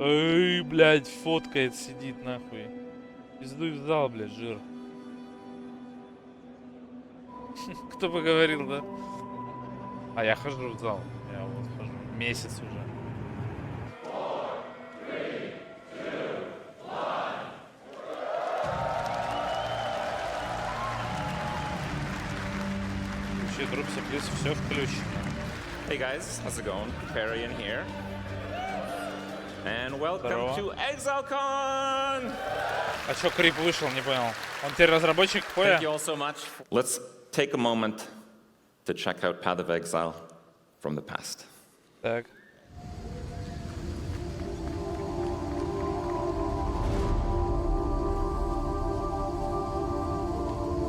Эй, блядь, фоткает, сидит нахуй. Пиздуй в зал, блядь, жир. Кто бы говорил, да? А я хожу в зал. Я вот хожу. Месяц уже. Вообще, дропси, плюс все включено. Hey guys, how's it going? Perry in here. And welcome to Exilecon! А чё Крип вышел, не понял. Он теперь разработчик Коя? Thank you all so much. Let's take a moment to check out Path of Exile from the past. Так.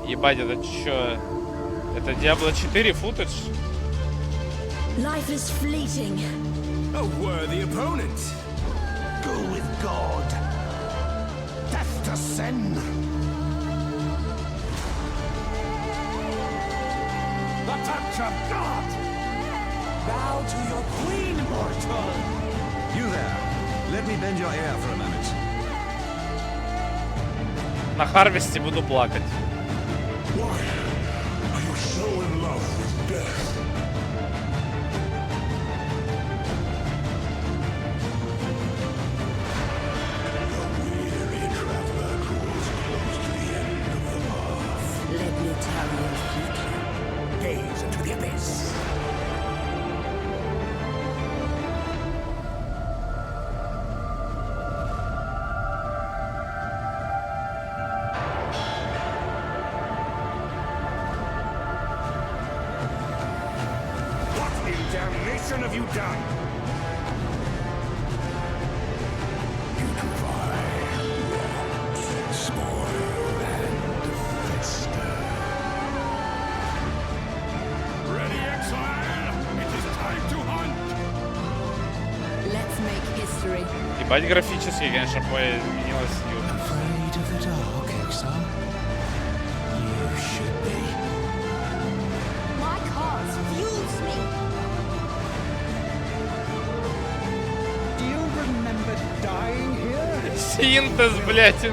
Ебать, это чё? Это Diablo 4 футаж? Life is fleeting. A worthy opponent. Go with God. Death to sin. The touch of God. Bow to your queen, mortal. You there. Let me bend your ear for a moment. На Харвесте буду плакать. Why are you so in love with death? Let me tell you a secret. Gaze into the abyss. What in damnation have you done? You divide, rot, spoil, and fester. Ready, exile? It is time to hunt! Let's make history. Ебать, графически, конечно, изменилось. Afraid of the dark, exile? You should be. My cause fuels me. Do you remember dying here? Синтез, блядь.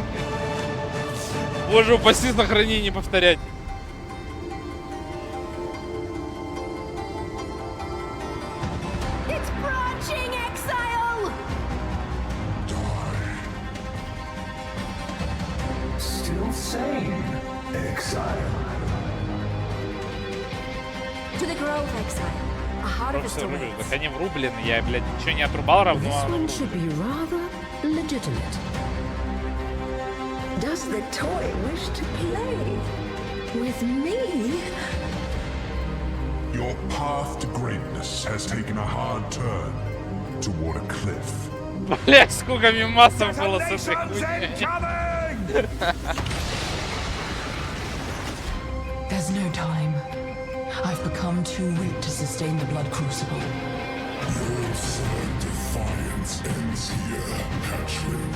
Боже, упаси, сохрани, не повторять. It's branching, exile. Still sane, exile. To the grove, exile. A harvest Просто рублю. awaits. Так они врублены. Я, блядь, ничего не отрубал равно. This а one врублен. should be rather legitimate. Does the toy wish to play with me? Your path to greatness has taken a hard turn toward a cliff. Блядь, сколько мемасов было с этой Nations хуйней. incoming! There's no time. I've become too weak to sustain the blood crucible. Your sullen defiance ends here, hatchling.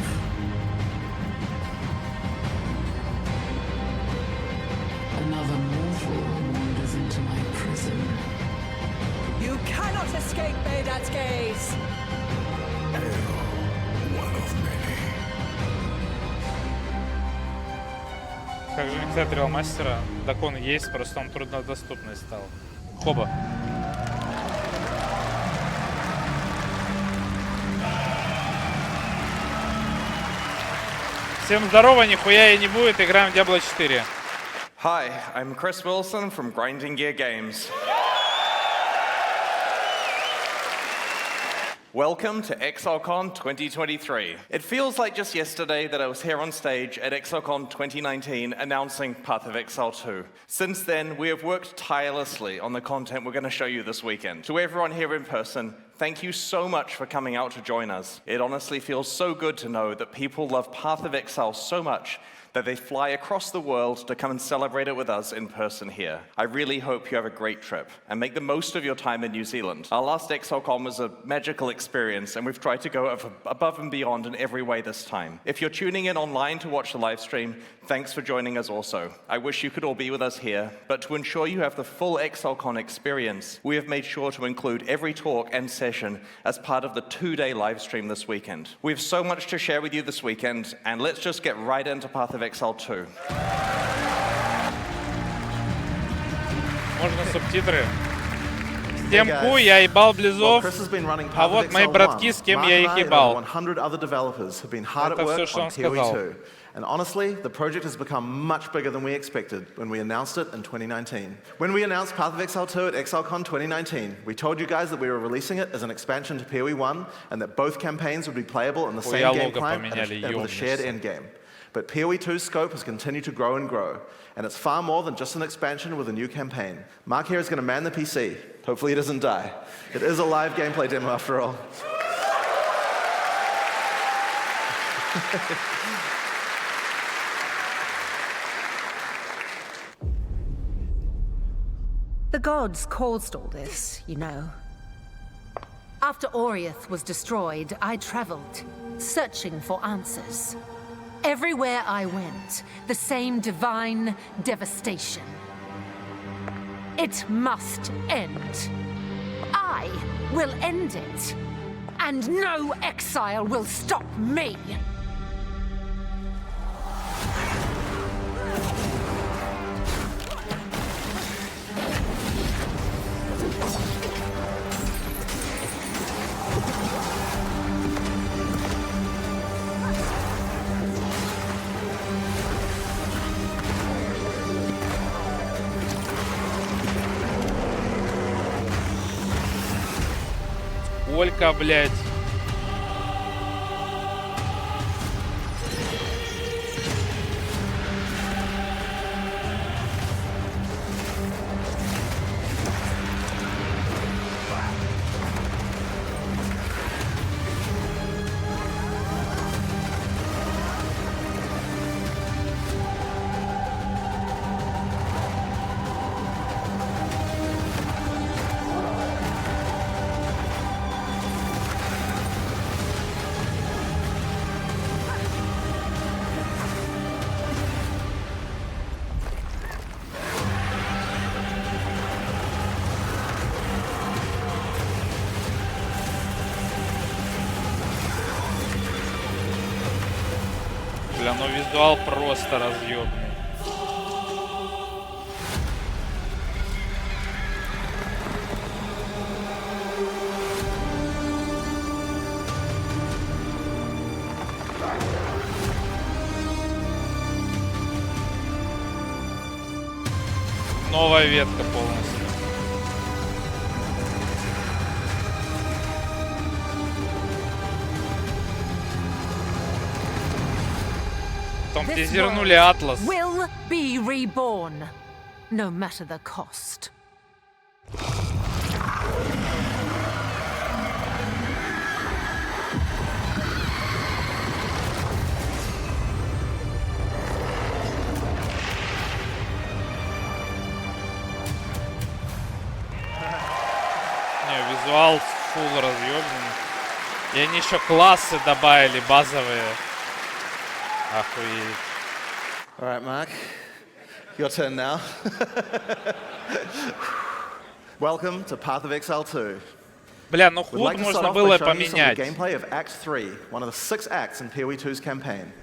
Another mortal wanders into my prison. You cannot escape Medad's gaze! One of many. Как же не кстати, мастера. Дакон есть, просто он труднодоступный стал. Хоба. Всем здорово, нихуя и не будет, играем в Diablo 4. Hi, I'm Chris Wilson from Grinding Gear Games. Welcome to Exilecon 2023. It feels like just yesterday that I was here on stage at Exilecon 2019 announcing Path of Exile 2. Since then, we have worked tirelessly on the content we're going to show you this weekend. To everyone here in person, thank you so much for coming out to join us. It honestly feels so good to know that people love Path of Exile so much that they fly across the world to come and celebrate it with us in person here. I really hope you have a great trip and make the most of your time in New Zealand. Our last Exilecon was a magical experience and we've tried to go above and beyond in every way this time. If you're tuning in online to watch the live stream, thanks for joining us also. I wish you could all be with us here, but to ensure you have the full Exilecon experience, we have made sure to include every talk and session session as part of the 2-day live stream this weekend. We have so much to share with you this weekend, and let's just get right into Path of Exile 2. Можно субтитры. С тем ку я ебал близов, а вот мои братки, с кем я их ебал. Это все, что он сказал. And honestly, the project has become much bigger than we expected when we announced it in 2019. When we announced Path of Exile 2 at Exilecon 2019, we told you guys that we were releasing it as an expansion to PoE 1 and that both campaigns would be playable in the same game client and with a shared endgame. But PoE 2's scope has continued to grow and grow, and it's far more than just an expansion with a new campaign. Mark here is going to man the PC. Hopefully he doesn't die. It is a live gameplay demo after all. The gods caused all this, you know. After Oriath was destroyed, I traveled, searching for answers. Everywhere I went, the same divine devastation. It must end. I will end it. And no exile will stop me. Сколько, блядь? Бля, ну визуал просто разъёбный. Новая ветка полностью. Потом тизернули Атлас. Will be reborn, no matter the cost. Не, визуал фул разъёбанный. И они еще классы добавили базовые. Охуеть. All right, Mark. Your turn now. Welcome to Path of Exile 2. Бля, ну We'd like худ to start можно off было by showing you some of поменять. the gameplay of Act 3, one of the 6 acts in PoE 2's campaign.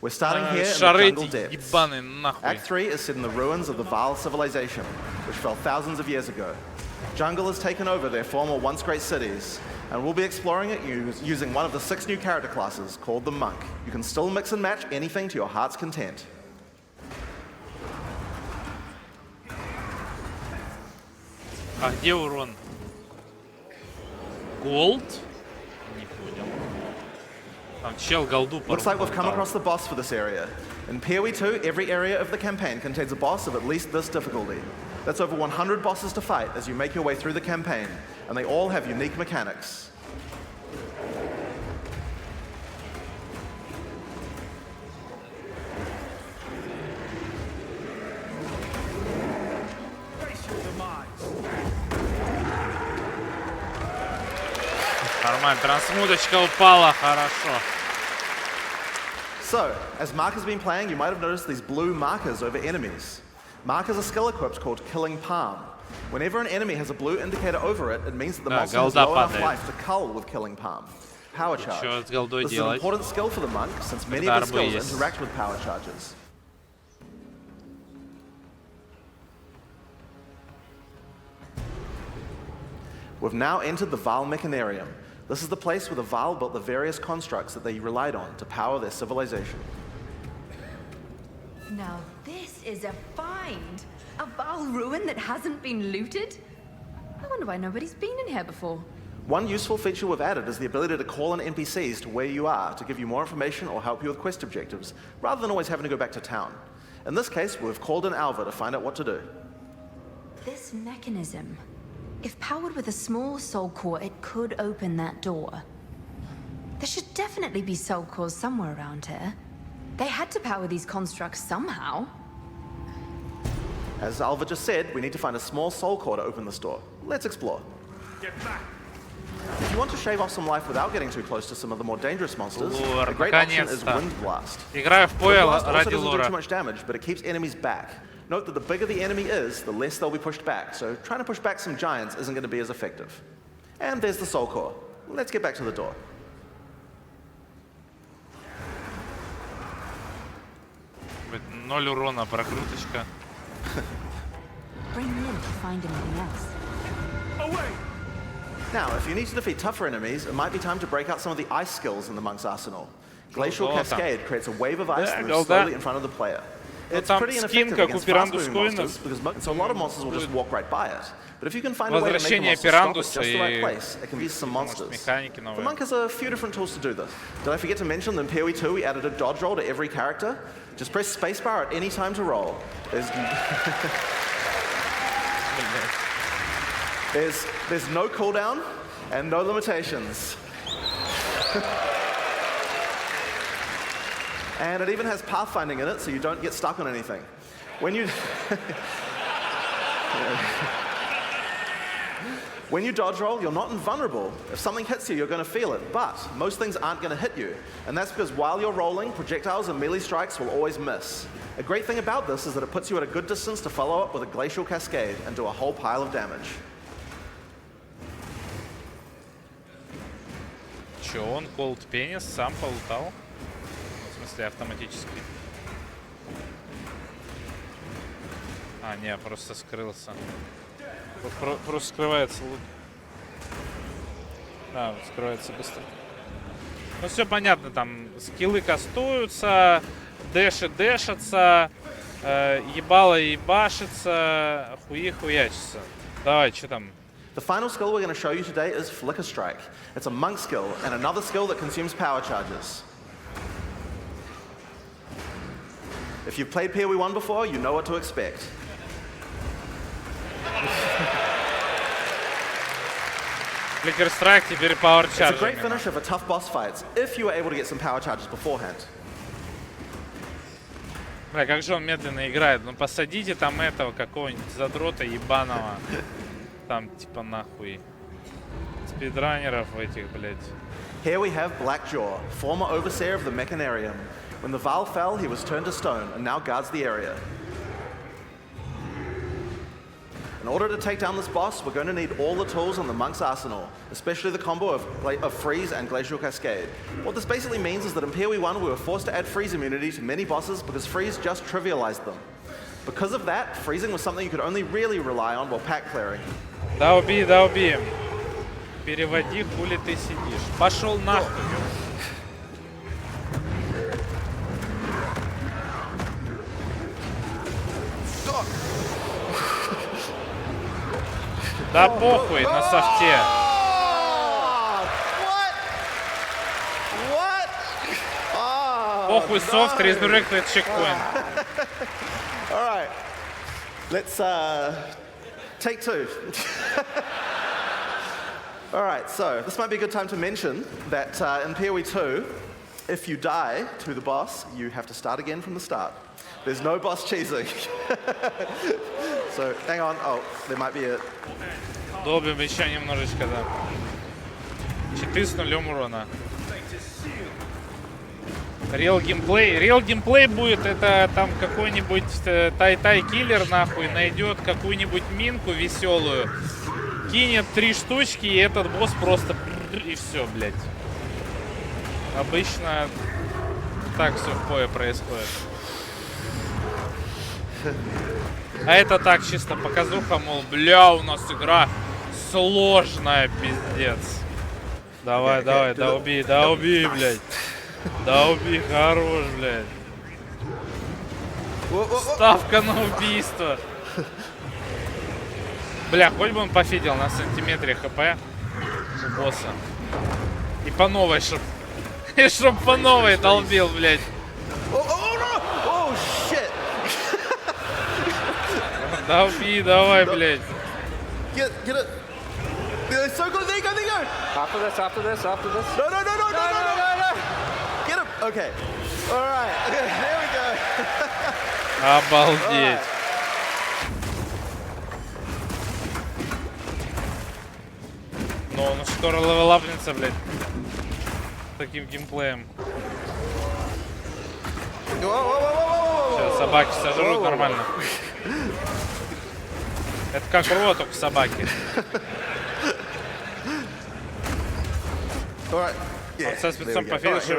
We're starting here in the Шары jungle эти depths. ебаные, нахуй. Act 3 is set in the ruins of the Vaal civilization, which fell thousands of years ago. Jungle has taken over their former once great cities, and we'll be exploring it using one of the 6 new character classes called the Monk. You can still mix and match anything to your heart's content. А где урон? Голд? Не понял. Там чел голду порвал. Looks like we've come across the boss for this area. In PoE 2, every area of the campaign contains a boss of at least this difficulty. That's over 100 bosses to fight as you make your way through the campaign, and they all have unique mechanics. Нормально, трансмуточка упала, хорошо. So, as Mark has been playing, you might have noticed these blue markers over enemies. Mark has a skill equipped called Killing Palm. Whenever an enemy has a blue indicator over it, it means that the monster has low enough life to cull with killing palm. Power charge. This is an important skill for the monk, since many of his skills interact with power charges. We've now entered the Vaal Mechanarium. This is the place where the Vaal built the various constructs that they relied on to power their civilization. Now this is a find! A Vaal ruin that hasn't been looted? I wonder why nobody's been in here before. One useful feature we've added is the ability to call in NPCs to where you are to give you more information or help you with quest objectives, rather than always having to go back to town. In this case, we've called in Alva to find out what to do. This mechanism, if powered with a small soul core, it could open that door. There should definitely be soul cores somewhere around here. They had to power these constructs somehow. As Alva just said, we need to find a small soul core to open this door. Let's explore. Get back! If you want to shave off some life without getting too close to some of the more dangerous monsters, a great option is Wind Blast. Играю в поле Wind Blast also ради doesn't do лора. too much damage, but it keeps enemies back. Note that the bigger the enemy is, the less they'll be pushed back, so trying to push back some giants isn't going to be as effective. And there's the soul core. Let's get back to the door. Ноль урона, прокруточка. Bring them in to find anything else. Away! Now, if you need to defeat tougher enemies, it might be time to break out some of the ice skills in the monk's arsenal. Glacial Cascade creates a wave of ice that moves slowly in front of the player. It's pretty ineffective against fast-moving monsters, so a lot of monsters will just walk right by it. But if you can find a way to make the monster stop at just the right place, it can be some monsters. The monk has a few different tools to do this. Did I forget to mention that in PoE 2 we added a dodge roll to every character? Just press spacebar at any time to roll. There's no cooldown and no limitations. And it even has pathfinding in it, so you don't get stuck on anything. When you when you dodge roll, you're not invulnerable. If something hits you, you're going to feel it, but most things aren't going to hit you. And that's because while you're rolling, projectiles and melee strikes will always miss. A great thing about this is that it puts you at a good distance to follow up with a Glacial Cascade and do a whole pile of damage. Че, он Cold Penis сам полутал? В смысле, автоматически. А, не, просто скрылся. Просто скрывается лут. Да, скрывается быстро. Ну, все понятно, там скиллы кастуются, дэши дэшатся, ебало ебашится, хуи хуячится. Давай, что там? The final skill we're going to show you today is Flicker Strike. It's a monk skill and another skill that consumes power charges. If you've played PoE 1 before, you know what to expect. Flicker Strike, теперь power charge. It's a great finisher for tough boss fights, if you were able to get some power charges beforehand. Бля, как же он медленно играет. Ну посадите там этого какого-нибудь задрота ебаного. Там типа нахуй. Спидранеров этих, блядь. Here we have Blackjaw, former overseer of the Mechanarium. When the Vaal fell, he was turned to stone and now guards the area. In order to take down this boss, we're going to need all the tools on the monk's arsenal, especially the combo of Freeze and Glacial Cascade. What this basically means is that in PoE 1 we were forced to add Freeze immunity to many bosses because Freeze just trivialized them. Because of that, freezing was something you could only really rely on while pack clearing. Да убей. Переводи, хули ты сидишь. Пошел нахуй. Да похуй на софте. Похуй софт, resurrected checkpoint. All right, let's take two. All right, so this might be a good time to mention that in PoE 2, if you die to the boss, you have to start again from the start. There's no boss cheesing. So, hang on. Oh, there might be a... Долбим еще немножечко, да. 4 с нулем урона. Real геймплей будет, это там какой-нибудь тай-тай-киллер нахуй найдет какую-нибудь минку веселую, кинет 3 штучки, и этот босс просто и все, блядь. Обычно так все в пое происходит. А это так, чисто показуха, мол, бля, у нас игра сложная, пиздец. Давай, давай, да убей, блядь. Да убей, хорош, блядь. Ставка на убийство. Бля, хоть бы он пофидел на сантиметре хп у босса. И по новой, чтоб по новой долбил, блядь. Да убей, давай, блядь. Get it. So good. There you go. After this. No. Get him. Okay. All right. Okay, there we go. Обалдеть. Ну, он скоро левелапнется, блядь. Таким геймплеем. Сейчас собаки сожрут нормально. Это как роток собаки. Он со спецом по финишу.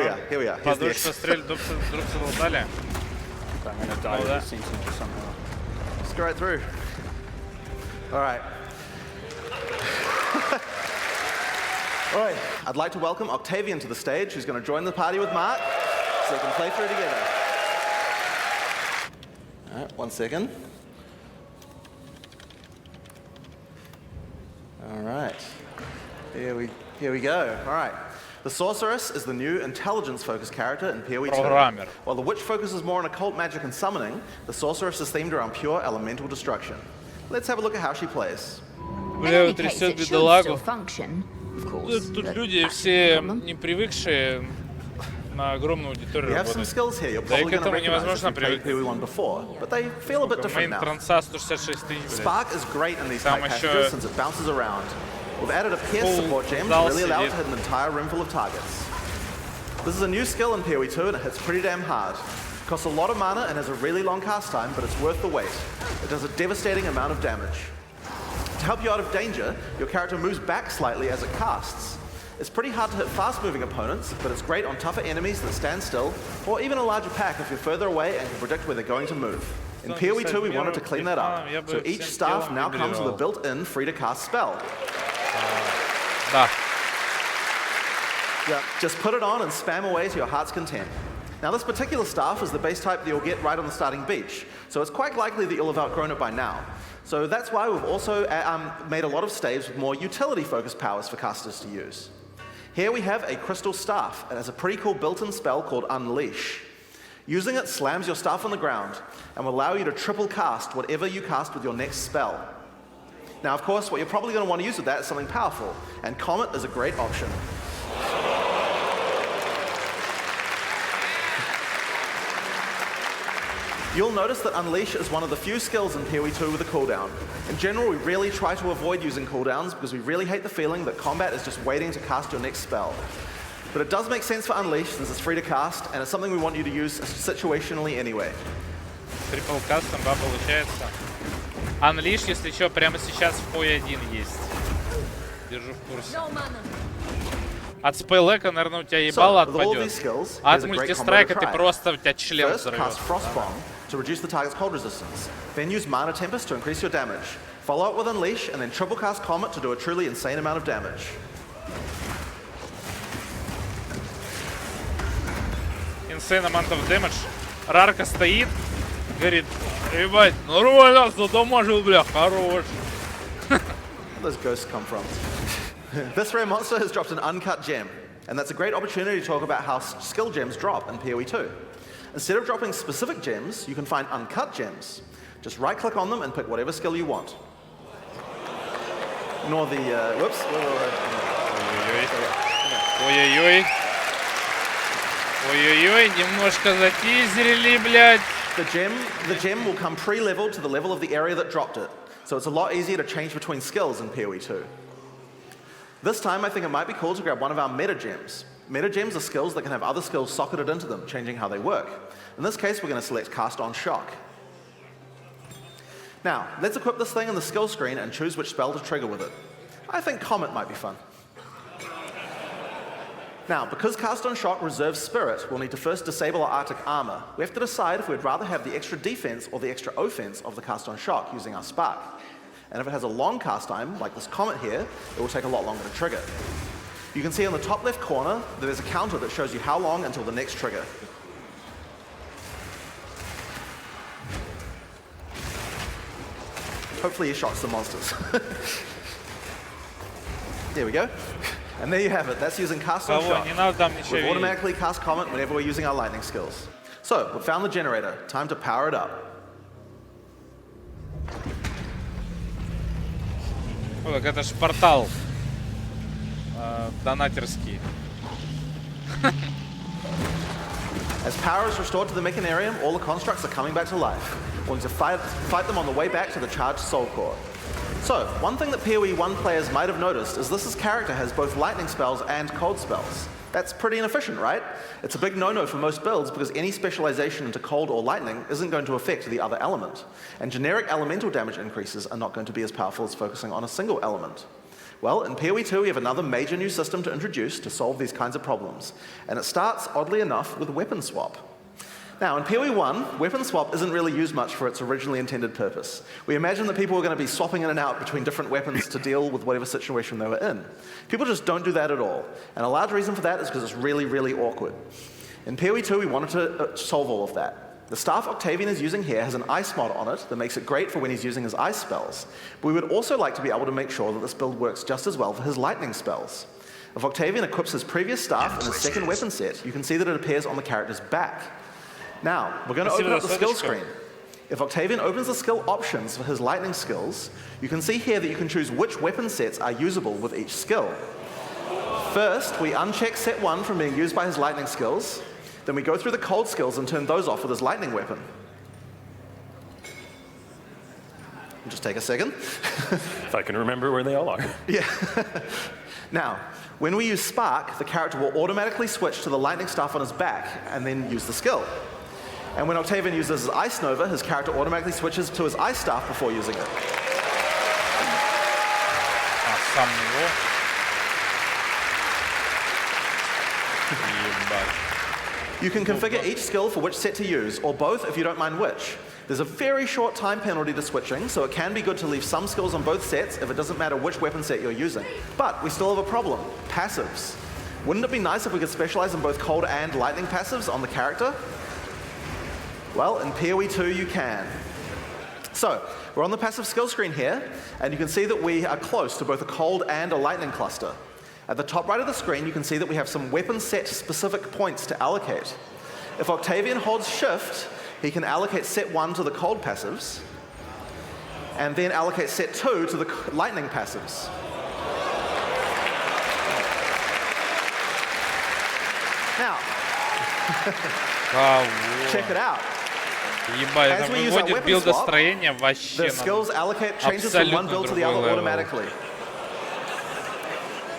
Подушка стрель, дупсы лутали. Just go right through. All right. All right. I'd like to welcome Octavian to the stage, who's going to join the party with Mark, so they can play through together. All right, 1 second. All right. Here we go. All right. The Sorceress is the new intelligence-focused character in PoE 2. While the Witch focuses more on occult magic and summoning, the Sorceress is themed around pure elemental destruction. Let's have a look at how she plays. Бля, трясет бедолагу. Тут люди все не привыкшие на огромную аудиторию работать. Да и к этому невозможно привыкнуть. Мейн-транса 166 тысяч, блядь. Там еще We've added a pierce support gem to really allow it to hit an entire room full of targets. This is a new skill in PoE 2 and it hits pretty damn hard. It costs a lot of mana and has a really long cast time, but it's worth the wait. It does a devastating amount of damage. To help you out of danger, your character moves back slightly as it casts. It's pretty hard to hit fast-moving opponents, but it's great on tougher enemies that stand still, or even a larger pack if you're further away and can predict where they're going to move. In PoE 2, we wanted to clean that up, so each staff now comes with a built-in free-to-cast spell. Yeah, just put it on and spam away to your heart's content. Now this particular staff is the base type that you'll get right on the starting beach, so it's quite likely that you'll have outgrown it by now. So that's why we've also made a lot of staves with more utility-focused powers for casters to use. Here we have a crystal staff. It has a pretty cool built-in spell called Unleash. Using it slams your staff on the ground and will allow you to triple cast whatever you cast with your next spell. Now, of course, what you're probably going to want to use with that is something powerful, and Comet is a great option. You'll notice that Unleash is one of the few skills in PoE 2 with a cooldown. In general, we really try to avoid using cooldowns because we really hate the feeling that combat is just waiting to cast your next spell. But it does make sense for Unleash since it's free to cast, and it's something we want you to use situationally anyway. Трипл кастом, да, получается. Unleash, если что, прямо сейчас в PoE 1 есть. Держу в курсе. От спейлека, наверное, у тебя ебало отпадет. А от мультистрайка ты просто, у тебя член взорвет. To reduce the target's cold resistance. Then use Mana Tempest to increase your damage. Follow up with Unleash, and then triple cast Comet to do a truly insane amount of damage. Insane amount of damage. Рарка стоит, говорит, ебать, нормально, задамажил, бля, хорош. Where those ghosts come from? This rare monster has dropped an uncut gem, and that's a great opportunity to talk about how skill gems drop in PoE 2. Instead of dropping specific gems, you can find uncut gems. Just right-click on them and pick whatever skill you want. Ignore the, whoops. Ой-ой-ой. Ой-ой-ой, немножко затизерили, блядь. The gem will come pre-leveled to the level of the area that dropped it, so it's a lot easier to change between skills in PoE 2. This time, I think it might be cool to grab one of our meta gems. Meta gems are skills that can have other skills socketed into them, changing how they work. In this case, we're going to select Cast on Shock. Now, let's equip this thing in the skill screen and choose which spell to trigger with it. I think Comet might be fun. Now, because Cast on Shock reserves Spirit, we'll need to first disable our Arctic Armor. We have to decide if we'd rather have the extra defense or the extra offense of the Cast on Shock using our Spark. And if it has a long cast time, like this Comet here, it will take a lot longer to trigger. You can see on the top left corner that there's a counter that shows you how long until the next trigger. Hopefully he shocks the monsters. There we go. And there you have it. That's using Cast on Shock. We automatically cast Comet whenever we're using our lightning skills. So, we've found the generator. Time to power it up. О, так это ж портал донатерский. As power is restored to the Mechanarium, all the constructs are coming back to life. We'll need to fight them on the way back to the charged Soul Core. So, one thing that PoE 1 players might have noticed is this character has both lightning spells and cold spells. That's pretty inefficient, right? It's a big no-no for most builds because any specialization into cold or lightning isn't going to affect the other element. And generic elemental damage increases are not going to be as powerful as focusing on a single element. Well, in PoE 2 we have another major new system to introduce to solve these kinds of problems. And it starts, oddly enough, with weapon swap. Now, in PoE 1, weapon swap isn't really used much for its originally intended purpose. We imagine that people are going to be swapping in and out between different weapons to deal with whatever situation they were in. People just don't do that at all. And a large reason for that is because it's really, really awkward. In PoE 2, we wanted to solve all of that. The staff Octavian is using here has an ice mod on it that makes it great for when he's using his ice spells. But we would also like to be able to make sure that this build works just as well for his lightning spells. If Octavian equips his previous staff in his second weapon set, you can see that it appears on the character's back. Now, we're going to open up the skill screen. If Octavian opens the skill options for his lightning skills, you can see here that you can choose which weapon sets are usable with each skill. First, we uncheck set 1 from being used by his lightning skills. Then we go through the cold skills and turn those off with his lightning weapon. Just take a second. If I can remember where they all are. Yeah. Now, when we use Spark, the character will automatically switch to the lightning staff on his back and then use the skill. And when Octavian uses his Ice Nova, his character automatically switches to his Ice Staff before using it. You can configure each skill for which set to use, or both if you don't mind which. There's a very short time penalty to switching, so it can be good to leave some skills on both sets if it doesn't matter which weapon set you're using. But we still have a problem: passives. Wouldn't it be nice if we could specialize in both cold and lightning passives on the character? Well, in PoE 2 you can. So, we're on the passive skill screen here, and you can see that we are close to both a cold and a lightning cluster. At the top right of the screen, you can see that we have some weapon set specific points to allocate. If Octavian holds shift, he can allocate set 1 to the cold passives, and then allocate set 2 to the lightning passives. Now, check it out. Ебать, это выводит билдостроение вообще the skills allocate changes from one build to the other automatically.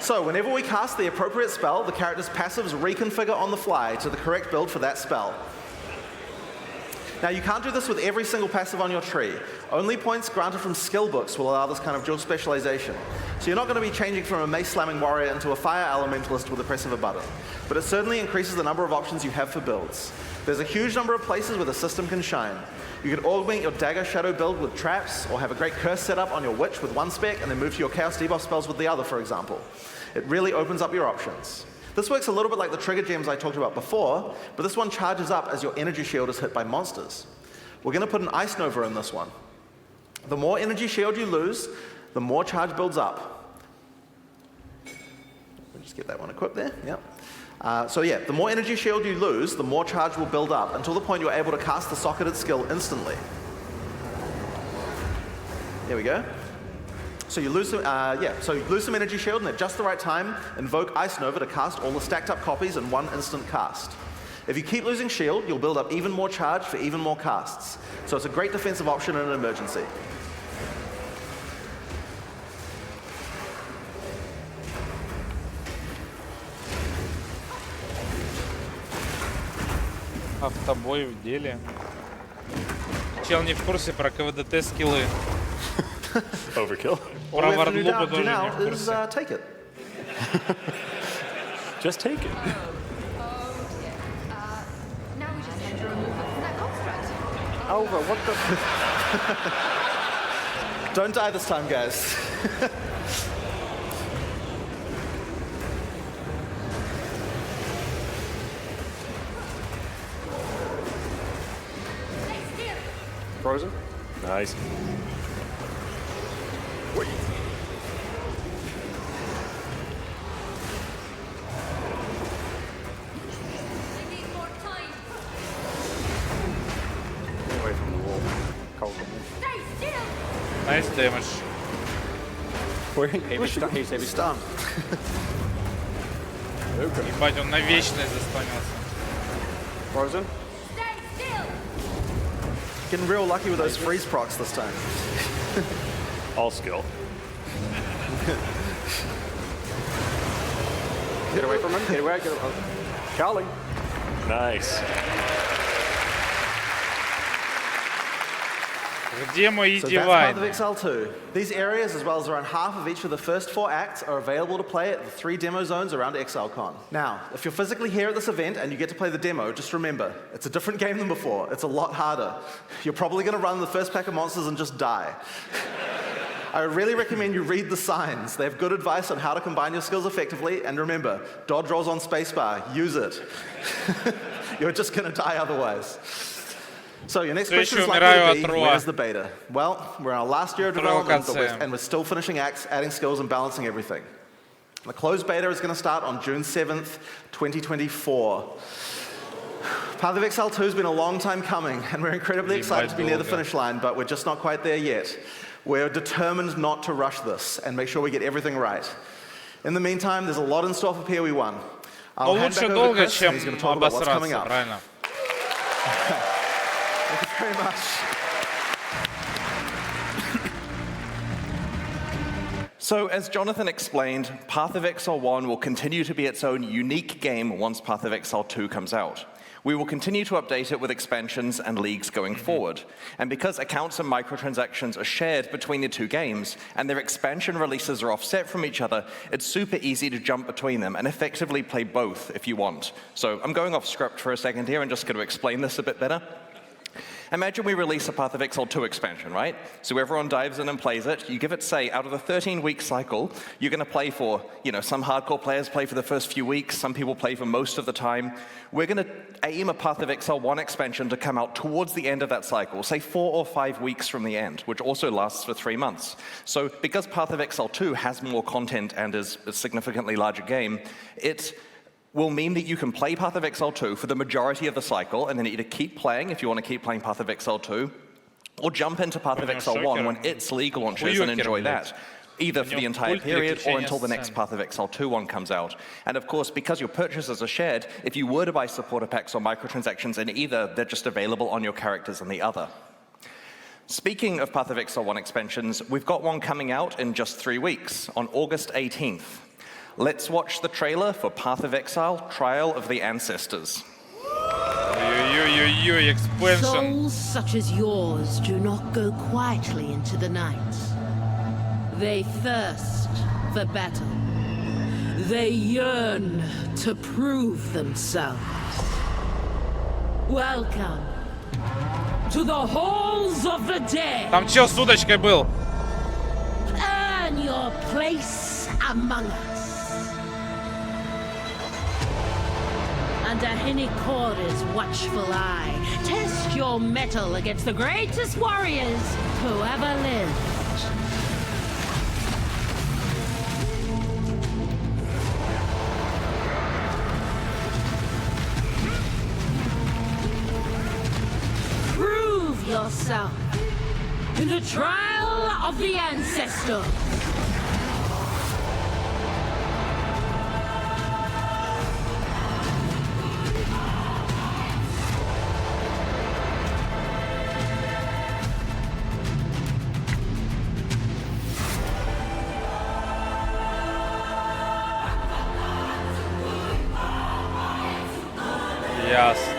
So whenever we cast the appropriate spell, the character's passives reconfigure on the fly to the correct build for that spell. Now you can't do this with every single passive on your tree. Only points granted from skill books will allow this kind of dual specialization. So you're not going to be changing from a mace slamming warrior into a fire elementalist with the press of a button. But it certainly increases the number of options you have for builds. There's a huge number of places where the system can shine. You can augment your dagger shadow build with traps, or have a great curse set up on your witch with one spec and then move to your chaos debuff spells with the other, for example. It really opens up your options. This works a little bit like the trigger gems I talked about before, but this one charges up as your energy shield is hit by monsters. We're going to put an Ice Nova in this one. The more energy shield you lose, the more charge builds up. We'll just get that one equipped there. Yep. So yeah, the more energy shield you lose, the more charge will build up until the point you're able to cast the socketed skill instantly. There we go. So you lose some, some energy shield, and at just the right time, invoke Ice Nova to cast all the stacked up copies in one instant cast. If you keep losing shield, you'll build up even more charge for even more casts. So it's a great defensive option in an emergency. Автобой в деле. Чел не в курсе про КВДТ скиллы. Overkill. Про вардлупу тоже не в is курсе. take it. Just take it. Now we just have to remove it from that construct. Over, what the... Don't die this time, guys. Frozen. Nice. Wait. Away from the wall. Cold. Nice damage. Heavy Stun. Ебать, он на вечность застанется. Frozen. Getting real lucky with those freeze procs this time. All skill. Get away from him. Get away. Get away. Cowling. Nice. Где мой So that's part of Divine? Exile 2. These areas, as well as around half of each of the first 4 acts, are available to play at the 3 demo zones around Exilecon. Now, if you're physically here at this event and you get to play the demo, just remember, it's a different game than before. It's a lot harder. You're probably going to run the first pack of monsters and just die. I really recommend you read the signs. They have good advice on how to combine your skills effectively, and remember, dodge rolls on spacebar, use it. You're just going to die otherwise. So your next question is likely to be, where's the beta? Well, we're in our last year of development, and we're still finishing acts, adding skills, and balancing everything. The closed beta is going to start on June 7th, 2024. Path of Exile 2 has been a long time coming, and we're incredibly excited to be near the finish line, but we're just not quite there yet. We're determined not to rush this and make sure we get everything right. In the meantime, there's a lot in store for PoE 1. I'll hand back over to Chris, and he's going to talk about what's coming up. Thank you very much. So, as Jonathan explained, Path of Exile 1 will continue to be its own unique game once Path of Exile 2 comes out. We will continue to update it with expansions and leagues going forward. And because accounts and microtransactions are shared between the 2 games, and their expansion releases are offset from each other, it's super easy to jump between them and effectively play both if you want. So I'm going off script for a second here and just going to explain this a bit better. Imagine we release a Path of Exile 2 expansion, right? So everyone dives in and plays it. You give it, say, out of the 13-week cycle, you're going to play for, some hardcore players play for the first few weeks, some people play for most of the time. We're going to aim a Path of Exile 1 expansion to come out towards the end of that cycle, say 4 or 5 weeks from the end, which also lasts for 3 months. So because Path of Exile 2 has more content and is a significantly larger game, it will mean that you can play Path of Exile 2 for the majority of the cycle, and then either keep playing if you want to keep playing Path of Exile 2, or jump into Path of Exile 1 when its league launches and enjoy that, either for the entire period or until the next Path of Exile 2 one comes out. And of course, because your purchases are shared, if you were to buy supporter packs or microtransactions in either, they're just available on your characters in the other. Speaking of Path of Exile 1 expansions, we've got one coming out in just 3 weeks, on August 18th. Let's watch the trailer for Path of Exile, Trial of the Ancestors. Expansion. Souls such as yours do not go quietly into the night. They thirst for battle. They yearn to prove themselves. Welcome to the halls of the dead. Там чел с удочкой был. Earn your place among us. Under Hinikora's watchful eye, test your mettle against the greatest warriors who ever lived. Prove yourself in the trial of the ancestors. Ясно.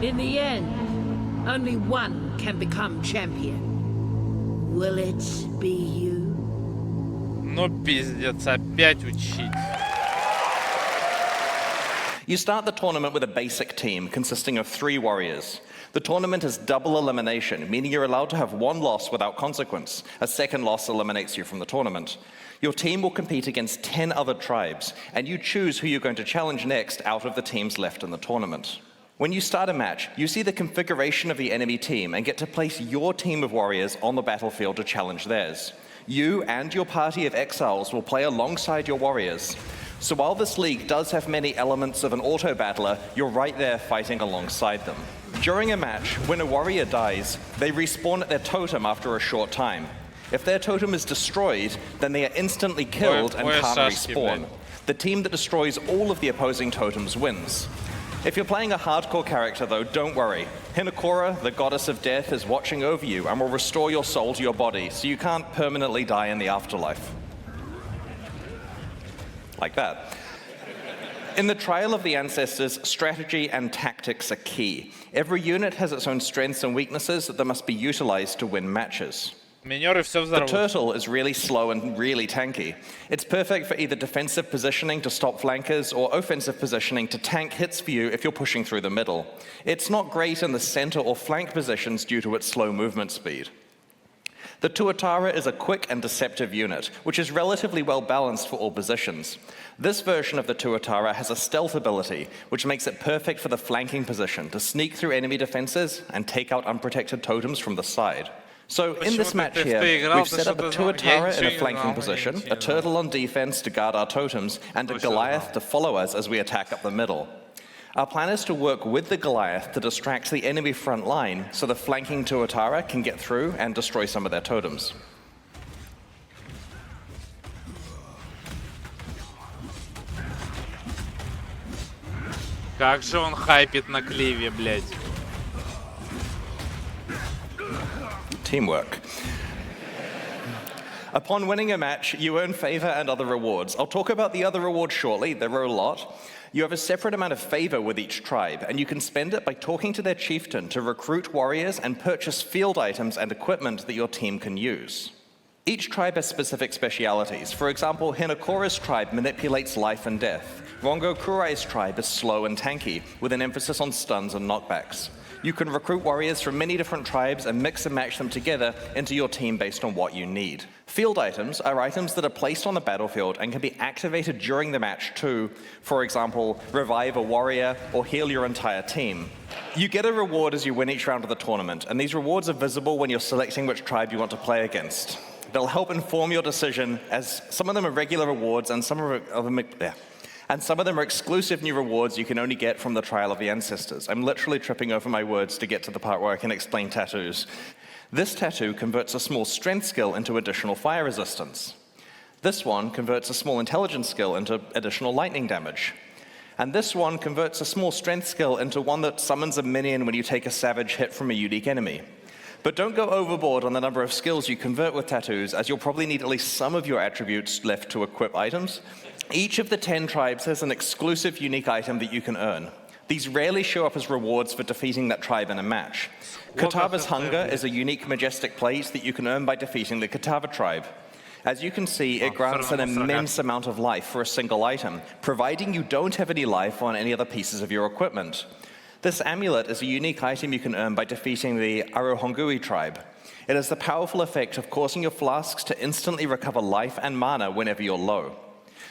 In the end, only one can become champion. Will it be you? Ну пиздец, опять учить. You start the tournament with a basic team consisting of 3 warriors. The tournament is double elimination, meaning you're allowed to have 1 loss without consequence. A second loss eliminates you from the tournament. Your team will compete against 10 other tribes, and you choose who you're going to challenge next out of the teams left in the tournament. When you start a match, you see the configuration of the enemy team and get to place your team of warriors on the battlefield to challenge theirs. You and your party of exiles will play alongside your warriors. So while this league does have many elements of an auto-battler, you're right there fighting alongside them. During a match, when a warrior dies, they respawn at their totem after a short time. If their totem is destroyed, then they are instantly killed and can't respawn. The team that destroys all of the opposing totems wins. If you're playing a hardcore character though, don't worry. Hinokora, the goddess of death, is watching over you and will restore your soul to your body, so you can't permanently die in the afterlife. Like that. In the Trial of the Ancestors, strategy and tactics are key. Every unit has its own strengths and weaknesses that must be utilized to win matches. The turtle is really slow and really tanky. It's perfect for either defensive positioning to stop flankers or offensive positioning to tank hits for you if you're pushing through the middle. It's not great in the center or flank positions due to its slow movement speed. The Tuatara is a quick and deceptive unit, which is relatively well balanced for all positions. This version of the Tuatara has a stealth ability, which makes it perfect for the flanking position to sneak through enemy defenses and take out unprotected totems from the side. So in this match here, we've set up a Tuatara in a flanking position, a turtle on defense to guard our totems, and a Goliath to follow us as we attack up the middle. Our plan is to work with the Goliath to distract the enemy front line so the flanking Tuatara can get through and destroy some of their totems. Как же он хайпит на кливе, блядь. Teamwork. Upon winning a match, you earn favor and other rewards. I'll talk about the other rewards shortly. There are a lot. You have a separate amount of favor with each tribe, and you can spend it by talking to their chieftain to recruit warriors and purchase field items and equipment that your team can use. Each tribe has specific specialities. For example, Hinokora's tribe manipulates life and death. Rongo Kurai's tribe is slow and tanky, with an emphasis on stuns and knockbacks. You can recruit warriors from many different tribes and mix and match them together into your team based on what you need. Field items are items that are placed on the battlefield and can be activated during the match to, for example, revive a warrior or heal your entire team. You get a reward as you win each round of the tournament, and these rewards are visible when you're selecting which tribe you want to play against. They'll help inform your decision, as some of them are regular rewards and some of them are exclusive new rewards you can only get from the Trial of the Ancestors. I'm literally tripping over my words to get to the part where I can explain tattoos. This tattoo converts a small strength skill into additional fire resistance. This one converts a small intelligence skill into additional lightning damage. And this one converts a small strength skill into one that summons a minion when you take a savage hit from a unique enemy. But don't go overboard on the number of skills you convert with tattoos, as you'll probably need at least some of your attributes left to equip items. Each of the 10 tribes has an exclusive unique item that you can earn. These rarely show up as rewards for defeating that tribe in a match. Katava's Hunger is a unique majestic plate that you can earn by defeating the Katava tribe. As you can see, it grants an immense amount of life for a single item, providing you don't have any life on any other pieces of your equipment. This amulet is a unique item you can earn by defeating the Arohongui tribe. It has the powerful effect of causing your flasks to instantly recover life and mana whenever you're low.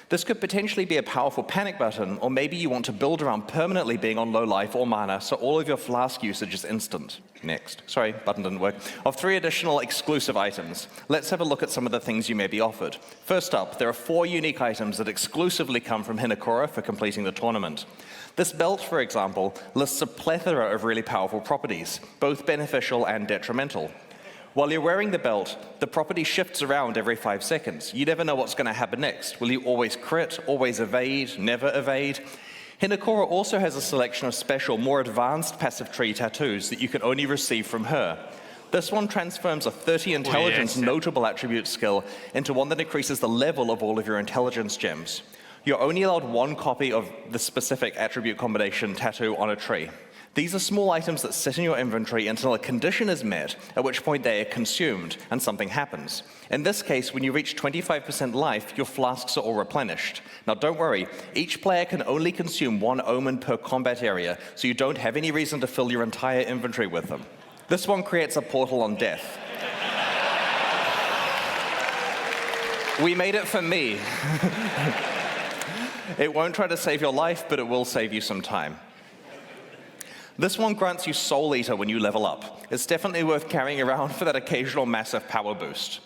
This could potentially be a powerful panic button, or maybe you want to build around permanently being on low life or mana, so all of your flask usage is instant. Next. Sorry, button didn't work. Of 3 additional exclusive items, let's have a look at some of the things you may be offered. First up, there are 4 unique items that exclusively come from Hinokora for completing the tournament. This belt, for example, lists a plethora of really powerful properties, both beneficial and detrimental. While you're wearing the belt, the property shifts around every 5 seconds. You never know what's going to happen next. Will you always crit, always evade, never evade? Hinokora also has a selection of special, more advanced passive tree tattoos that you can only receive from her. This one transforms a 30 intelligence notable attribute skill into one that increases the level of all of your intelligence gems. You're only allowed 1 copy of the specific attribute combination tattoo on a tree. These are small items that sit in your inventory until a condition is met, at which point they are consumed and something happens. In this case, when you reach 25% life, your flasks are all replenished. Now don't worry, each player can only consume 1 omen per combat area, so you don't have any reason to fill your entire inventory with them. This one creates a portal on death. We made it for me. It won't try to save your life, but it will save you some time. This one grants you Soul Eater when you level up. It's definitely worth carrying around for that occasional massive power boost.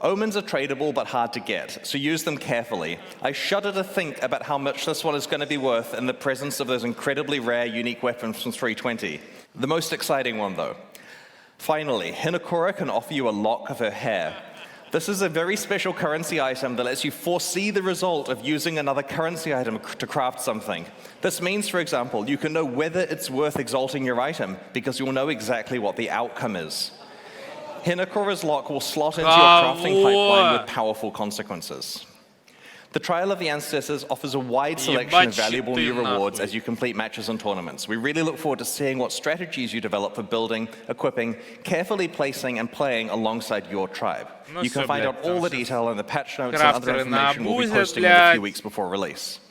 Omens are tradable but hard to get, so use them carefully. I shudder to think about how much this one is going to be worth in the presence of those incredibly rare unique weapons from 320. The most exciting one, though. Finally, Hinokura can offer you a lock of her hair. This is a very special currency item that lets you foresee the result of using another currency item to craft something. This means, for example, you can know whether it's worth exalting your item because you'll know exactly what the outcome is. Hinokura's lock will slot into your crafting pipeline with powerful consequences. The Trial of the Ancestors offers a wide selection of valuable new rewards as you complete matches and tournaments. We really look forward to seeing what strategies you develop for building, equipping, carefully placing, and playing alongside your tribe. You can find out all the detail in the patch notes and other information we'll be posting in a few weeks before release.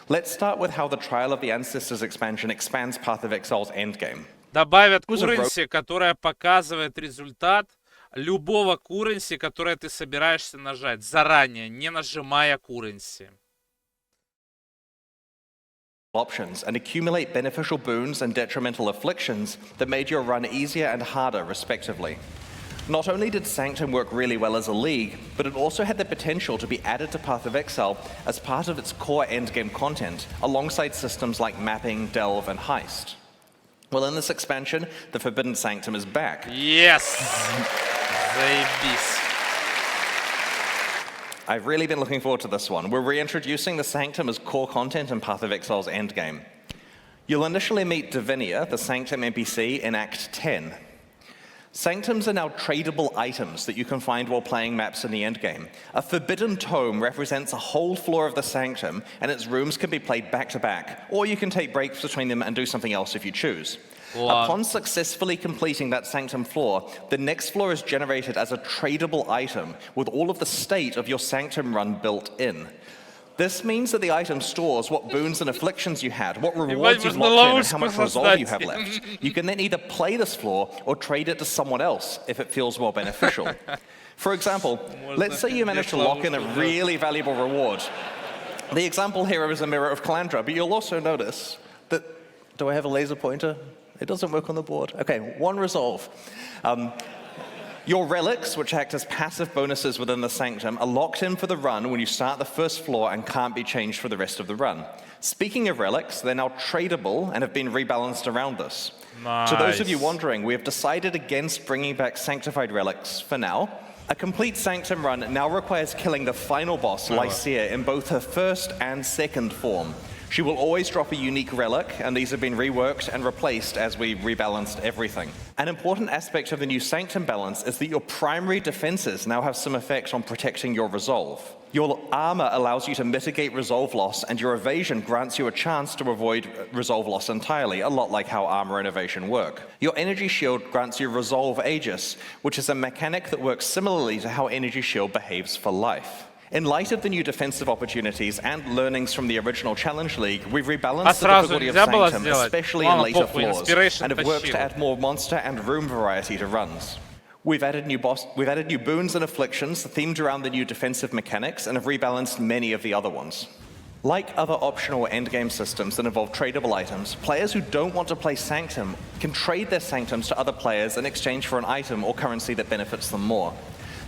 Let's start with how the Trial of the Ancestors expansion expands Path of Exile's endgame. Добавят currency, которая показывает результат любого currency, которое ты собираешься нажать заранее, не нажимая currency. Options and accumulate beneficial boons and detrimental afflictions that made your run easier and harder, respectively. Not only did Sanctum work really well as a league, but it also had the potential to be added to Path of Exile as part of its core endgame content, alongside systems like mapping, delve, and heist. Well, in this expansion, the Forbidden Sanctum is back. Yes! Заебись. I've really been looking forward to this one. We're reintroducing the Sanctum as core content in Path of Exile's endgame. You'll initially meet Divinia, the Sanctum NPC, in Act 10. Sanctums are now tradable items that you can find while playing maps in the endgame. A forbidden tome represents a whole floor of the Sanctum, and its rooms can be played back to back, or you can take breaks between them and do something else if you choose. Upon successfully completing that Sanctum floor, the next floor is generated as a tradable item with all of the state of your Sanctum run built in. This means that the item stores what boons and afflictions you had, what rewards you've locked in, and how much resolve you have left. You can then either play this floor or trade it to someone else if it feels more beneficial. For example, let's say you manage to lock in a really valuable reward. The example here is a Mirror of Calandra, but you'll also notice that... Do I have a laser pointer? It doesn't work on the board. Okay, one resolve. Your relics, which act as passive bonuses within the Sanctum, are locked in for the run when you start the first floor and can't be changed for the rest of the run. Speaking of relics, they're now tradable and have been rebalanced around this. Nice. To those of you wondering, we have decided against bringing back Sanctified relics for now. A complete Sanctum run now requires killing the final boss, Lycia, in both her first and second form. She will always drop a unique relic, and these have been reworked and replaced as we rebalanced everything. An important aspect of the new Sanctum balance is that your primary defenses now have some effect on protecting your resolve. Your armor allows you to mitigate resolve loss, and your evasion grants you a chance to avoid resolve loss entirely, a lot like how armor and evasion work. Your energy shield grants you resolve Aegis, which is a mechanic that works similarly to how energy shield behaves for life. In light of the new defensive opportunities and learnings from the original Challenge League, we've rebalanced the difficulty of Sanctum, especially in later floors, and have worked to add more monster and room variety to runs. We've added new boons and afflictions themed around the new defensive mechanics and have rebalanced many of the other ones. Like other optional endgame systems that involve tradable items, players who don't want to play Sanctum can trade their Sanctums to other players in exchange for an item or currency that benefits them more.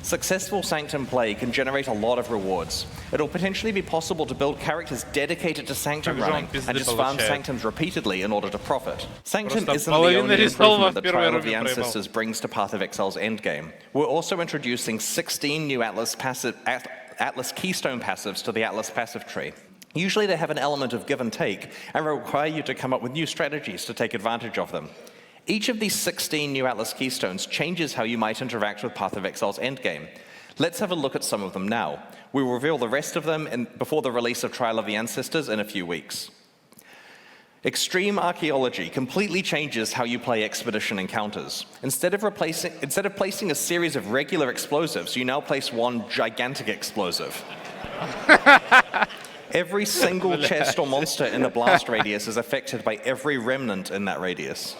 Successful Sanctum play can generate a lot of rewards. It'll potentially be possible to build characters dedicated to Sanctum running and just farm Sanctums repeatedly in order to profit. Sanctum isn't the only improvement that Trial of the Ancestors brings to Path of Exile's endgame. We're also introducing 16 new Atlas Keystone passives to the Atlas passive tree. Usually they have an element of give and take and require you to come up with new strategies to take advantage of them. Each of these 16 new Atlas Keystones changes how you might interact with Path of Exile's endgame. Let's have a look at some of them now. We will reveal the rest of them before the release of Trial of the Ancestors in a few weeks. Extreme archaeology completely changes how you play expedition encounters. Instead of placing a series of regular explosives, you now place one gigantic explosive. Every single chest or monster in the blast radius is affected by every remnant in that radius.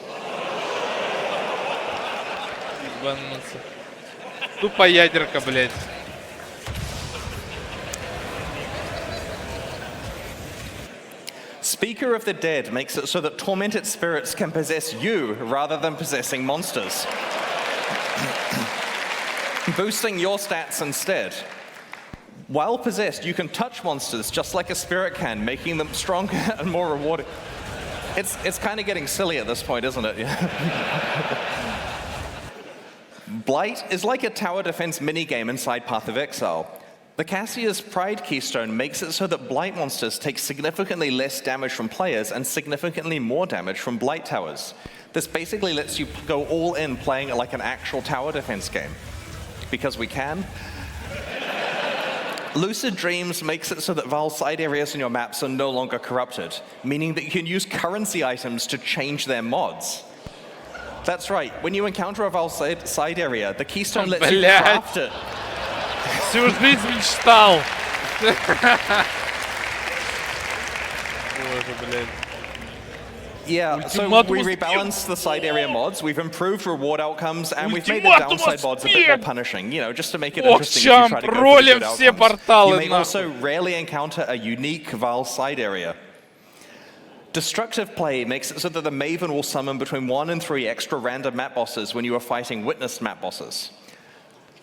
Тупо ядерка, блядь. Speaker of the Dead makes it so that tormented spirits can possess you rather than possessing monsters, boosting your stats instead. While possessed, you can touch monsters just like a spirit can, making them stronger and more rewarding. It's kind of getting silly at this point, isn't it? Blight is like a tower defense minigame inside Path of Exile. The Cassia's Pride keystone makes it so that Blight monsters take significantly less damage from players and significantly more damage from Blight towers. This basically lets you go all in playing it like an actual tower defense game. Because we can. Lucid Dreams makes it so that Val's side areas in your maps are no longer corrupted, meaning that you can use currency items to change their mods. That's right, when you encounter a Val side area, the keystone lets you craft it. Всю жизнь мечтал. Yeah, so we rebalanced the side area mods, we've improved reward outcomes, and we've made the downside mods a bit more punishing, you know, just to make it interesting if you try to go for the good outcomes. You may also rarely encounter a unique Val side area. Destructive play makes it so that the Maven will summon between 1 and 3 extra random map bosses when you are fighting witnessed map bosses.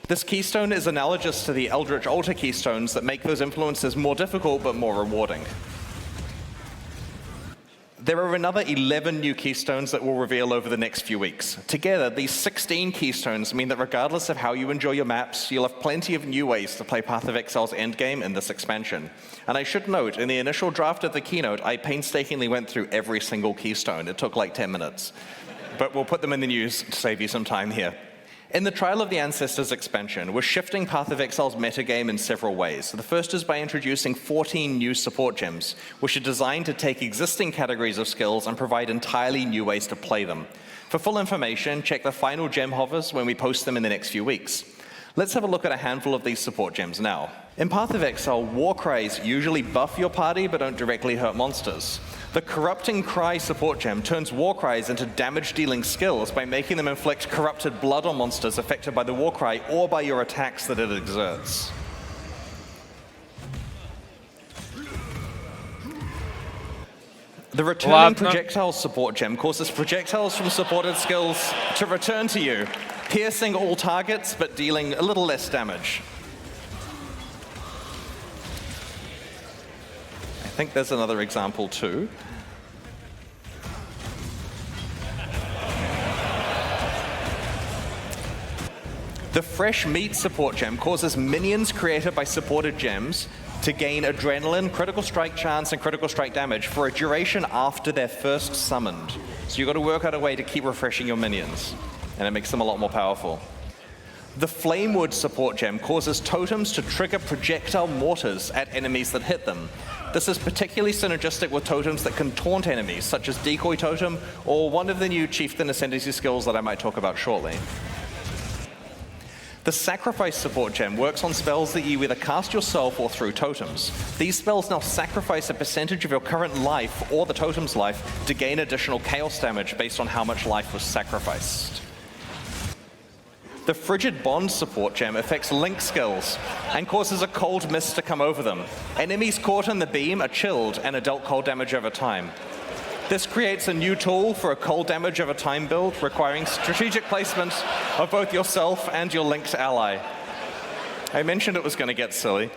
This keystone is analogous to the Eldritch Altar keystones that make those influences more difficult but more rewarding. There are another 11 new keystones that we'll reveal over the next few weeks. Together, these 16 keystones mean that regardless of how you enjoy your maps, you'll have plenty of new ways to play Path of Exile's endgame in this expansion. And I should note, in the initial draft of the keynote, I painstakingly went through every single keystone. It took like 10 minutes. But we'll put them in the news to save you some time here. In the Trial of the Ancestors expansion, we're shifting Path of Exile's metagame in several ways. The first is by introducing 14 new support gems, which are designed to take existing categories of skills and provide entirely new ways to play them. For full information, check the final gem hovers when we post them in the next few weeks. Let's have a look at a handful of these support gems now. In Path of Exile, War Cries usually buff your party but don't directly hurt monsters. The Corrupting Cry support gem turns War Cries into damage-dealing skills by making them inflict corrupted blood on monsters affected by the War Cry or by your attacks that it exerts. The Returning Projectiles support gem causes projectiles from supported skills to return to you, piercing all targets but dealing a little less damage. I think there's another example too. The Fresh Meat support gem causes minions created by supported gems to gain adrenaline, critical strike chance, and critical strike damage for a duration after they're first summoned. So you've got to work out a way to keep refreshing your minions, and it makes them a lot more powerful. The Flamewood support gem causes totems to trigger projectile mortars at enemies that hit them. This is particularly synergistic with totems that can taunt enemies, such as Decoy Totem, or one of the new Chieftain Ascendancy skills that I might talk about shortly. The Sacrifice support gem works on spells that you either cast yourself or through totems. These spells now sacrifice a percentage of your current life, or the totem's life, to gain additional chaos damage based on how much life was sacrificed. The Frigid Bond support gem affects Link skills and causes a cold mist to come over them. Enemies caught in the beam are chilled and are dealt cold damage over time. This creates a new tool for a cold damage over time build, requiring strategic placement of both yourself and your linked ally. I mentioned it was going to get silly.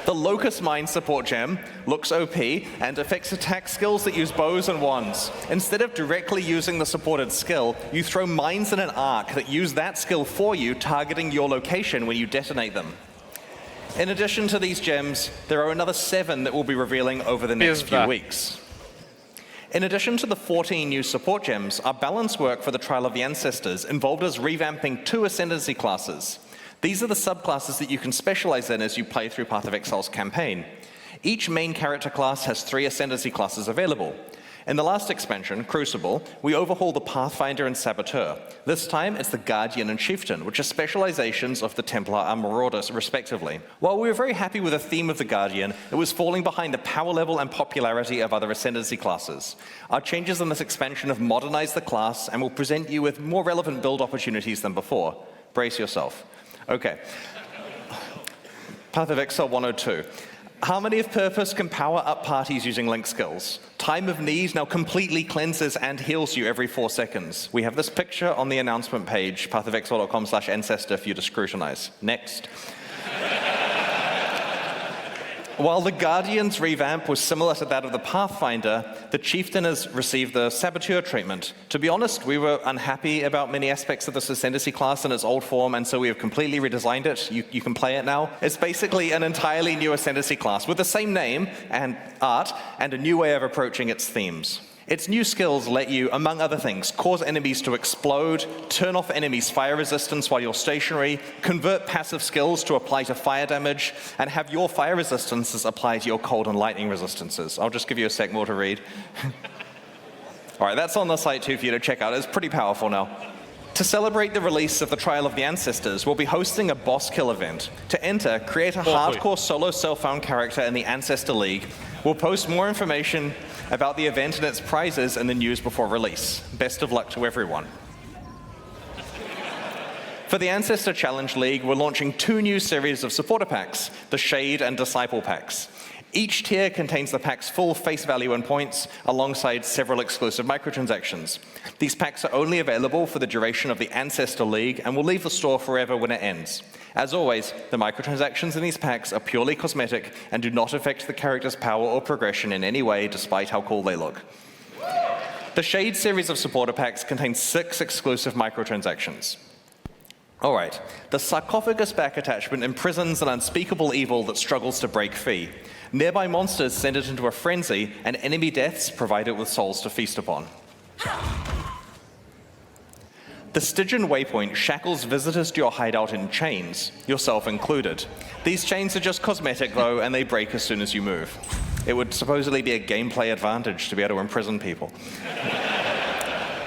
The Locust Mine support gem looks OP and affects attack skills that use bows and wands. Instead of directly using the supported skill, you throw mines in an arc that use that skill for you, targeting your location when you detonate them. In addition to these gems, there are another 7 that we'll be revealing over the next few weeks. In addition to the 14 new support gems, our balance work for the Trial of the Ancestors involved us revamping 2 Ascendancy classes. These are the subclasses that you can specialize in as you play through Path of Exile's campaign. Each main character class has 3 ascendancy classes available. In the last expansion, Crucible, we overhauled the Pathfinder and Saboteur. This time, it's the Guardian and Chieftain, which are specializations of the Templar and Marauder, respectively. While we were very happy with the theme of the Guardian, it was falling behind the power level and popularity of other ascendancy classes. Our changes in this expansion have modernized the class and will present you with more relevant build opportunities than before. Brace yourself. Okay. Path of Exile 102. Harmony of Purpose can power up parties using link skills. Time of Need now completely cleanses and heals you every 4 seconds. We have this picture on the announcement page, pathofexile.com/ancestor for you to scrutinize. Next. While the Guardian's revamp was similar to that of the Pathfinder, the Chieftain has received the Saboteur treatment. To be honest, we were unhappy about many aspects of this ascendancy class in its old form, and so we have completely redesigned it. You can play it now. It's basically an entirely new ascendancy class with the same name and art and a new way of approaching its themes. Its new skills let you, among other things, cause enemies to explode, turn off enemies' fire resistance while you're stationary, convert passive skills to apply to fire damage, and have your fire resistances apply to your cold and lightning resistances. I'll just give you a sec more to read. All right, that's on the site too for you to check out. It's pretty powerful now. To celebrate the release of the Trial of the Ancestors, we'll be hosting a boss kill event. To enter, create a hardcore solo self-found character in the Ancestor League. We'll post more information about the event and its prizes in the news before release. Best of luck to everyone. For the Ancestor Challenge League, we're launching 2 new series of supporter packs, the Shade and Disciple packs. Each tier contains the pack's full face value and points, alongside several exclusive microtransactions. These packs are only available for the duration of the Ancestor League and will leave the store forever when it ends. As always, the microtransactions in these packs are purely cosmetic and do not affect the character's power or progression in any way, despite how cool they look. The Shade series of supporter packs contains 6 exclusive microtransactions. All right, the sarcophagus back attachment imprisons an unspeakable evil that struggles to break free. Nearby monsters send it into a frenzy, and enemy deaths provide it with souls to feast upon. The Stygian Waypoint shackles visitors to your hideout in chains, yourself included. These chains are just cosmetic though, and they break as soon as you move. It would supposedly be a gameplay advantage to be able to imprison people.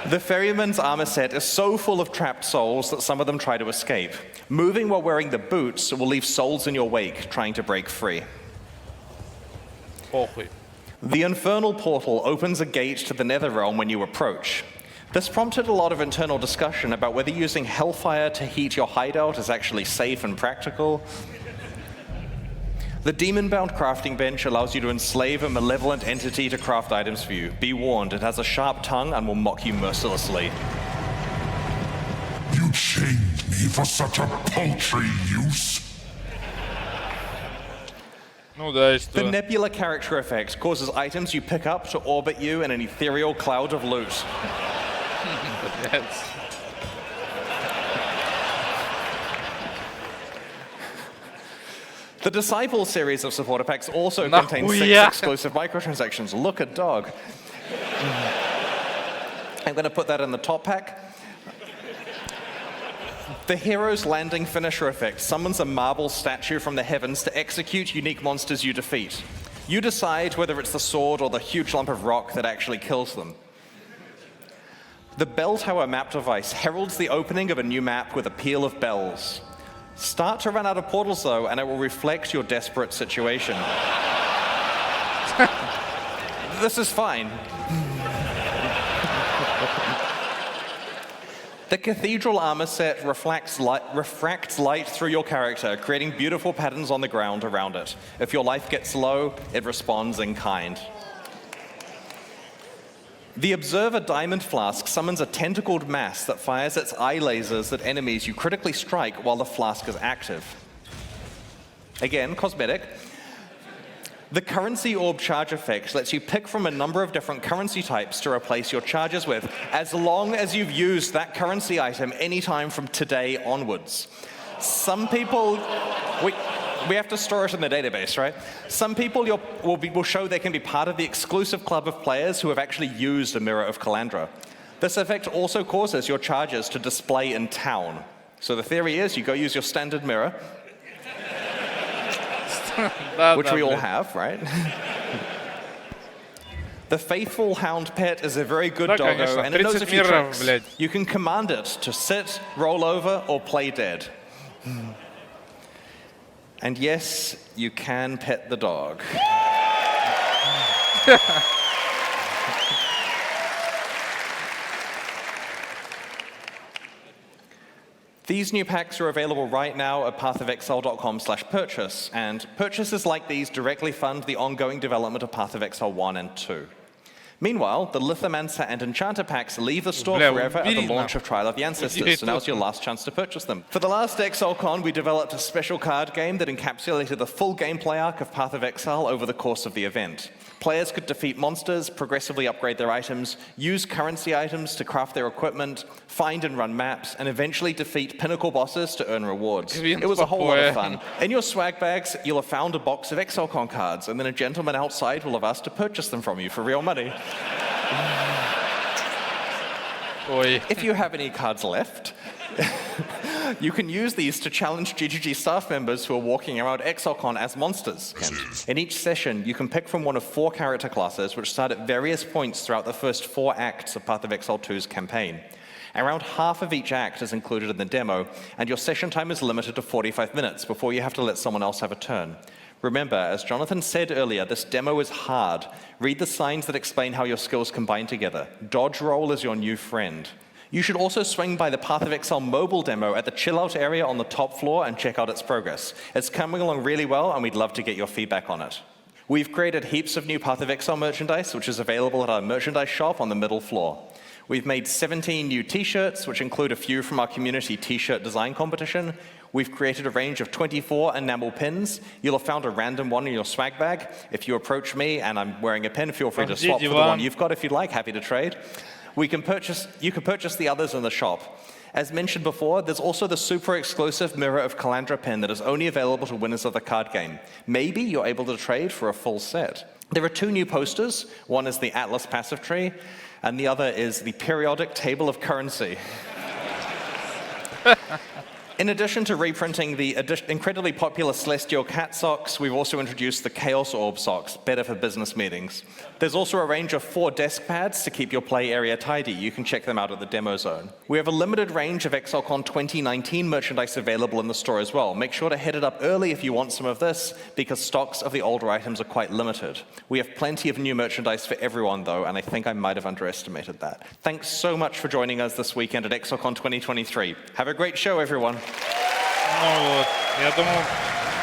The Ferryman's armor set is so full of trapped souls that some of them try to escape. Moving while wearing the boots will leave souls in your wake trying to break free. The Infernal Portal opens a gate to the Netherrealm when you approach. This prompted a lot of internal discussion about whether using Hellfire to heat your hideout is actually safe and practical. The Demon-bound crafting bench allows you to enslave a malevolent entity to craft items for you. Be warned, it has a sharp tongue and will mock you mercilessly. You chained me for such a paltry use? The Nebula character effect causes items you pick up to orbit you in an ethereal cloud of loot. The Disciple series of supporter packs also contains 6 exclusive microtransactions. Look at dog. I'm going to put that in the top pack. The Hero's Landing Finisher effect summons a marble statue from the heavens to execute unique monsters you defeat. You decide whether it's the sword or the huge lump of rock that actually kills them. The Bell Tower map device heralds the opening of a new map with a peal of bells. Start to run out of portals though, and it will reflect your desperate situation. This is fine. The Cathedral armor set refracts light through your character, creating beautiful patterns on the ground around it. If your life gets low, it responds in kind. The Observer Diamond Flask summons a tentacled mass that fires its eye lasers at enemies you critically strike while the flask is active. Again, cosmetic. The Currency Orb charge effect lets you pick from a number of different currency types to replace your charges with, as long as you've used that currency item anytime from today onwards. Some people, we have to store it in the database, right? Some people will show they can be part of the exclusive club of players who have actually used a Mirror of Calandra. This effect also causes your charges to display in town. So the theory is you go use your standard mirror, which we all have, right? The faithful hound pet is a very good doggo, and it knows a few tricks. You can command it to sit, roll over, or play dead. And yes, you can pet the dog. These new packs are available right now at pathofexile.com/purchase, and purchases like these directly fund the ongoing development of Path of Exile 1 and 2. Meanwhile, the Lithomancer and Enchanter packs leave the store forever at the launch of Trial of the Ancestors, so now's your last chance to purchase them. For the last Exilecon, we developed a special card game that encapsulated the full gameplay arc of Path of Exile over the course of the event. Players could defeat monsters, progressively upgrade their items, use currency items to craft their equipment, find and run maps, and eventually defeat pinnacle bosses to earn rewards. It was a whole lot of fun. In your swag bags, you'll have found a box of Exilecon cards, and then a gentleman outside will have asked to purchase them from you for real money. If you have any cards left, you can use these to challenge GGG staff members who are walking around Exilecon as monsters. In each session, you can pick from one of 4 character classes which start at various points throughout the first 4 acts of Path of Exile 2's campaign. Around half of each act is included in the demo, and your session time is limited to 45 minutes before you have to let someone else have a turn. Remember, as Jonathan said earlier, this demo is hard. Read the signs that explain how your skills combine together. Dodge roll is your new friend. You should also swing by the Path of Exile mobile demo at the chill-out area on the top floor and check out its progress. It's coming along really well, and we'd love to get your feedback on it. We've created heaps of new Path of Exile merchandise, which is available at our merchandise shop on the middle floor. We've made 17 new t-shirts, which include a few from our community t-shirt design competition. We've created a range of 24 enamel pins. You'll have found a random one in your swag bag. If you approach me and I'm wearing a pin, feel free to swap for the one you've got if you'd like. Happy to trade. You can purchase the others in the shop. As mentioned before, there's also the super exclusive Mirror of Calandra pin that is only available to winners of the card game. Maybe you're able to trade for a full set. There are 2 new posters. One is the Atlas Passive Tree, and the other is the Periodic Table of Currency. In addition to reprinting the incredibly popular Celestial Cat socks, we've also introduced the Chaos Orb socks, better for business meetings. There's also a range of 4 desk pads to keep your play area tidy. You can check them out at the demo zone. We have a limited range of Exilecon 2019 merchandise available in the store as well. Make sure to hit it up early if you want some of this, because stocks of the older items are quite limited. We have plenty of new merchandise for everyone, though, and I think I might have underestimated that. Thanks so much for joining us this weekend at Exilecon 2023. Have a great show, everyone. Ну вот, я думал,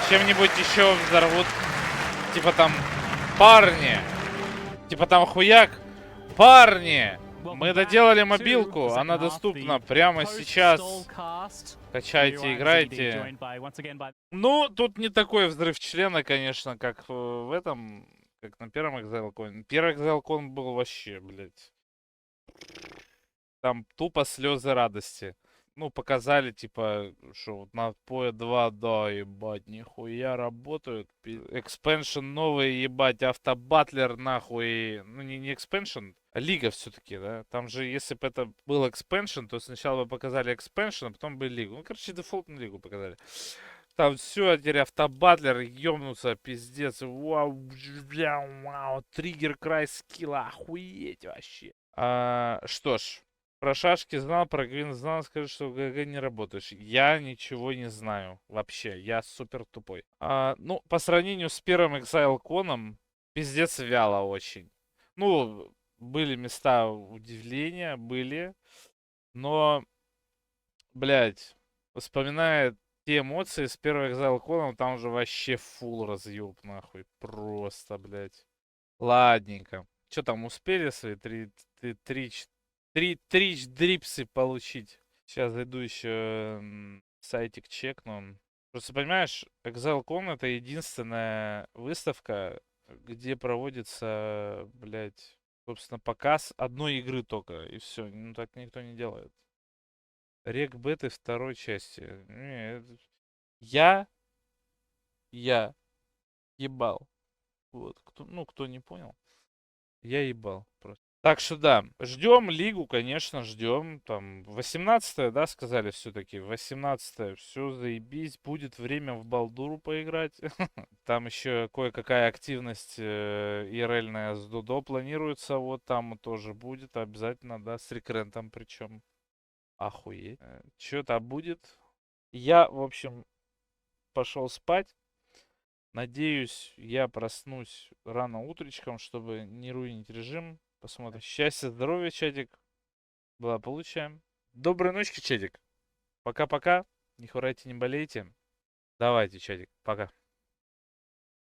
чем-нибудь еще взорвут, типа там, парни, типа там хуяк, парни, мы доделали мобилку, она доступна прямо сейчас, качайте, играйте. Ну, тут не такой взрыв члена, конечно, как в этом, как на первом Exilecon. Первый Exilecon был вообще, блядь, там тупо слезы радости. Ну, показали, типа, что вот на PoE 2, да, ебать, нихуя работают. Экспеншн новый, ебать, автобатлер, нахуй. Ну, не экспеншн, а лига все-таки, да. Там же, если бы это был экспеншн, то сначала бы показали экспеншн, а потом бы лигу. Ну, короче, дефолтную лигу показали. Там все, теперь автобатлер, ёбнуться, пиздец. Вау, бля, вау, триггер, край скилла, охуеть вообще. Что ж. Про шашки знал, про Гвин знал, скажи, что в ГГ не работаешь. Я ничего не знаю вообще, я супер тупой. Ну, по сравнению с первым Exilecon, пиздец вяло очень. Ну, были места удивления, были. Но, блядь, вспоминая те эмоции с первым Exilecon, там уже вообще фул разъеб, нахуй. Просто, блядь. Ладненько. Что там, успели свои 3 дрипсы получить? Сейчас зайду еще сайтик чекну. Просто понимаешь, Exilecon это единственная выставка, где проводится, блядь, собственно, показ одной игры только. И все. Ну так никто не делает. Рек беты второй части. Не, я ебал. Вот. Кто не понял. Я ебал просто. Так что да, ждем лигу, конечно, ждем. Там 18-е, да, сказали все-таки. 18-е, все заебись. Будет время в Балдуру поиграть. Там еще кое-какая активность ИРЛьная с Дудо планируется. Вот там тоже будет обязательно, да, с рекрентом причем. Охуеть. Что-то будет. Я, в общем, пошел спать. Надеюсь, я проснусь рано утречком, чтобы не руинить режим. Посмотрим. Счастья, здоровья, чатик. Благополучия. Доброй ночи, чатик. Пока-пока. Не хворайте, не болейте. Давайте, чатик. Пока.